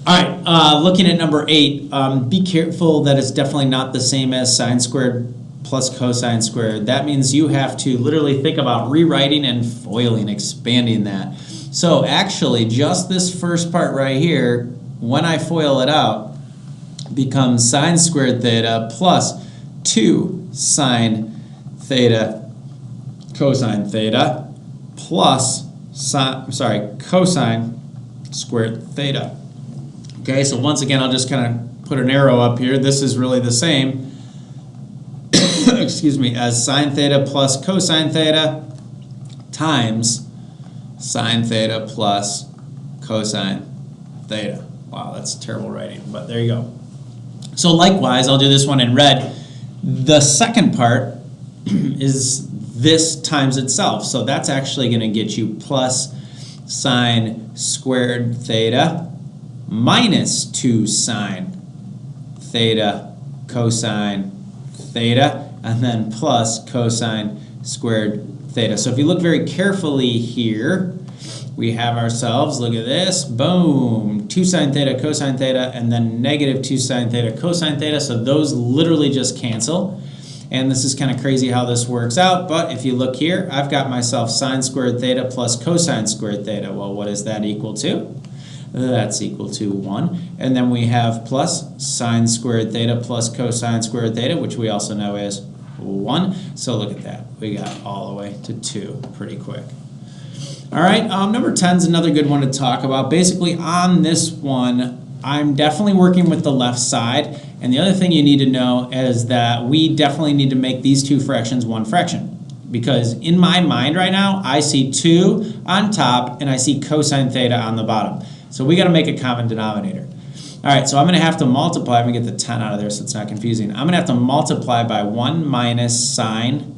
All right, looking at number 8, be careful that it's definitely not the same as sine squared plus cosine squared. That means you have to literally think about rewriting and foiling, expanding that. So actually, just this first part right here, when I FOIL it out, becomes sine squared theta plus 2 sine theta cosine theta plus cosine squared theta. Okay, so once again, I'll just kind of put an arrow up here. This is really the same, excuse me, as sine theta plus cosine theta times sine theta plus cosine theta. Wow, that's terrible writing, but there you go. So likewise, I'll do this one in red. The second part is this times itself. So that's actually going to get you plus sine squared theta minus 2 sine theta cosine theta, and then plus cosine squared theta. So if you look very carefully here, we have ourselves, look at this, boom, 2 sine theta cosine theta, and then negative 2 sine theta cosine theta. So those literally just cancel. And this is kind of crazy how this works out, but if you look here, I've got myself sine squared theta plus cosine squared theta. Well, what is that equal to? That's equal to 1. And then we have plus sine squared theta plus cosine squared theta, which we also know is 1. So look at that. We got all the way to 2 pretty quick. All right, number 10 is another good one to talk about. Basically, on this one, I'm definitely working with the left side. And the other thing you need to know is that we definitely need to make these two fractions one fraction. Because in my mind right now, I see 2 on top and I see cosine theta on the bottom. So we got to make a common denominator. All right, so I'm going to have to multiply. I'm going to get the 10 out of there so it's not confusing. I'm going to have to multiply by 1 minus sine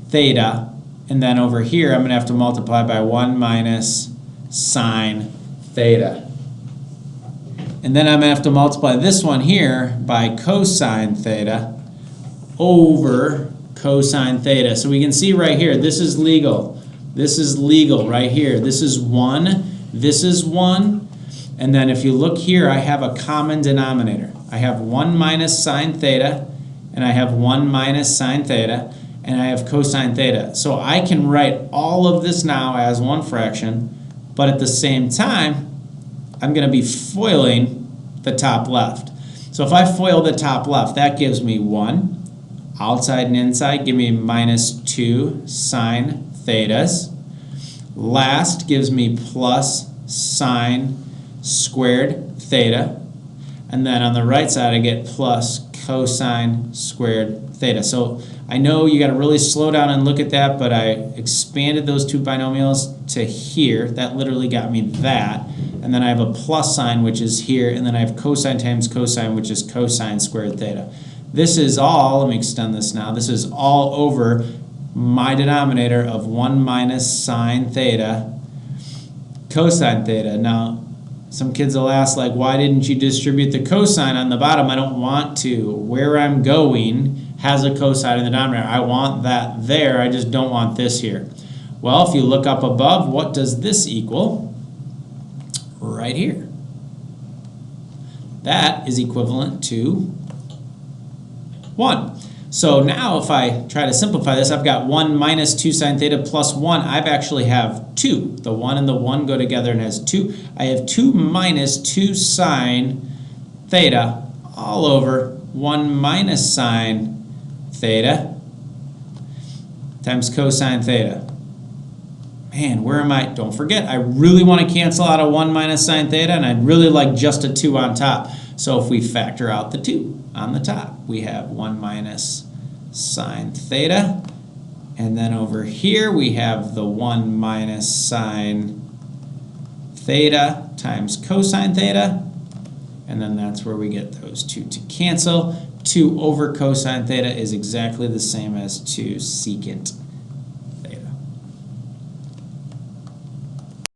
theta. And then over here, I'm going to have to multiply by 1 minus sine theta. And then I'm going to have to multiply this one here by cosine theta over cosine theta. So we can see right here, this is legal. This is legal right here. This is 1. This is 1. And then if you look here, I have a common denominator. I have 1 minus sine theta, and I have 1 minus sine theta, and I have cosine theta. So I can write all of this now as one fraction, but at the same time, I'm going to be foiling the top left. So if I FOIL the top left, that gives me 1. Outside and inside give me minus 2 sine thetas. Last gives me plus sine squared theta. And then on the right side, I get plus cosine squared theta. So I know you got to really slow down and look at that, but I expanded those two binomials to here. That literally got me that. And then I have a plus sign, which is here, and then I have cosine times cosine, which is cosine squared theta. This is all, let me extend this now, this is all over my denominator of 1 minus sine theta cosine theta. Now, some kids will ask, like, why didn't you distribute the cosine on the bottom? I don't want to. Where I'm going has a cosine in the denominator. I want that there. I just don't want this here. Well, if you look up above, what does this equal? Right here. That is equivalent to 1. So now if I try to simplify this, I've got 1 minus 2 sine theta plus 1. I actually have 2. The 1 and the 1 go together and has 2. I have 2 minus 2 sine theta all over 1 minus sine theta times cosine theta. Man, where am I? Don't forget, I really want to cancel out a 1 minus sine theta, and I'd really like just a 2 on top. So if we factor out the 2 on the top, we have 1 minus sine theta. And then over here, we have the 1 minus sine theta times cosine theta. And then that's where we get those 2 to cancel. 2 over cosine theta is exactly the same as 2 secant